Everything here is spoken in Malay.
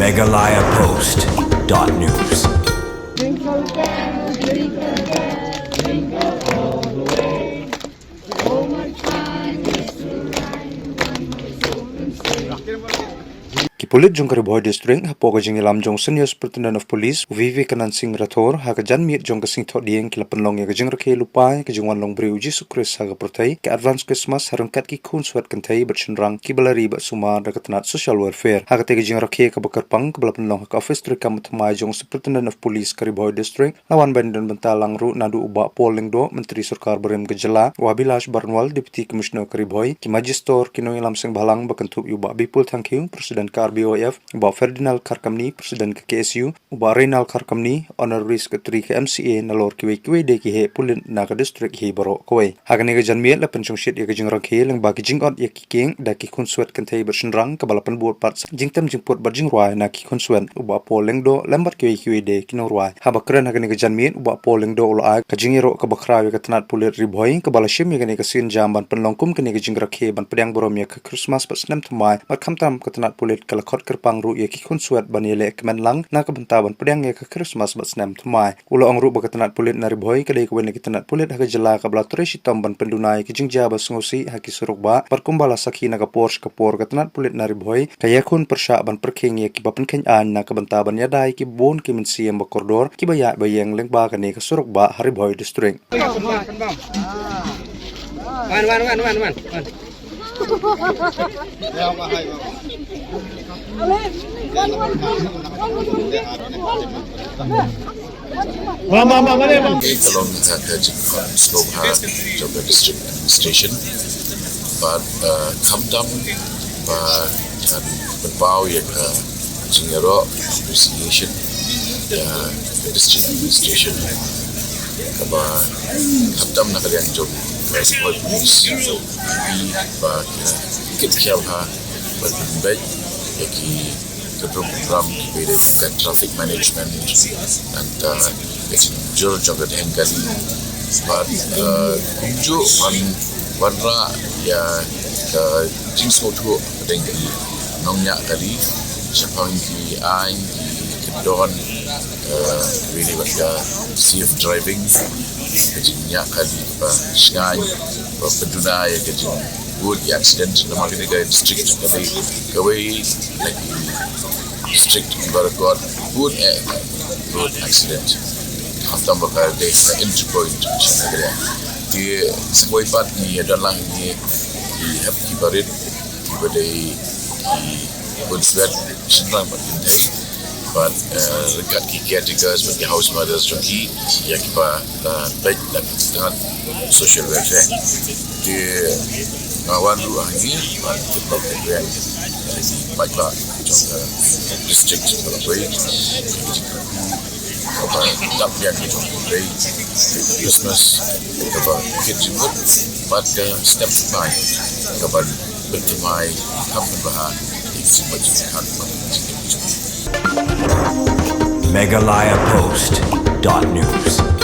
MeghalayaPost.news. Twinkle bells, twinkle all the way. So much fun is to ride one horse open sleigh. Pulit jong kari Bhoi district hapo ka jing ilam jong senior superintendent of police Vivi kanan sing rathor ha ka jan miet jong ka sing thot dieng kila penlong ya ka jing rakhe lupai ka jing wan long briu ji sukris ha ka protai ka advance Christmas Ryngkat ki Khunswet kantai bat chenrang ki balari bat suma da ka tanat social welfare ha ka te ka jing rakhe ka bakar pang ka bala penlong ha ka office tri kam thamai jong superintendent of police kari Bhoi district lawan bandan bentalang ru nadu uba Pol lyngdoh menteri sarkar berem ka jala wabilash barnwal deputy commissioner kari Bhoi ki magister ki no ilam sing balang bakantup uba bipul thankyung president kar BOF, Uba Ferdinand Karkamni, Presiden ke KSU, Uba Reynal Karkamni, Honorary Secretary ke MCA, Nalor kiwe de ki he Pulit na ka district he baro kowe. Hagane ka janmiet la penchong shit ya ka jing rakhe lang ba ki jing od ya ki king da ki Khunswet kantai bershin rang ka balapan buat part jing tam jing put bar jing ruai na ki Khunswet Uba Pol lyngdoh lambat kiwe de ki no ruai. Habakren hagane ka janmiet Uba Pol lyngdoh ulo ay ka jing iro ka bakra ka tanat Pulit ribhoi ka balashim ya ka sin jam ban penlongkum ka ka jing rakhe ban pedang borom ya ka Christmas pas nem thamai mat khamtam ka tanat Pulit ka khot kerpang ru ya ki Khunswet banile kemen lang na ka bentaban pedang ya ka Christmas bat snem thamai ulo ang ru ba ka tanat Pulit na ribhoi ka dei ka wen ki tanat Pulit ha ka jala ka bla tre shitam ban pendunai ki jingja ba sngosi ha ki suruk ba parkumbala sakhi na ka Porsche ka por ka tanat Pulit na ribhoi ka yakun persha ban perkheng ya ki bapen khen an na ka bentaban ya dai ki bon ki min siam ba koridor ki ba ya ba yeng leng ba ka ne ka suruk ba haribhoi district Wan. Along slow job district administration, but come down, but berbau ya jingero appreciation district administration, kaba come down nak kalian job Bhoi police, but kita berbaik yaki program dan traffic management dan jujur juga Enquiries, but kunjuk warna ya jingsmo tu dengan nongnya kali siapa yang ai kedon really baca safe driving kejadian kali sngai penduna ya kejadian good accident nama kita ke district kali gawe like district barat good accident hantam bakal deh entry point sebenarnya di sebuah part ni adalah ni di happy barit di badai di Khunswet senang berpindah but Ryngkat ki caretakers bagi house mothers joki ya kita baik dan dengan social welfare di kawan ruang ini kita program di baiklah juga district Bhoi tak yang itu Bhoi Christmas kita jemput pada step by kapan bertemai kapan bahar jemput MeghalayaPost.news.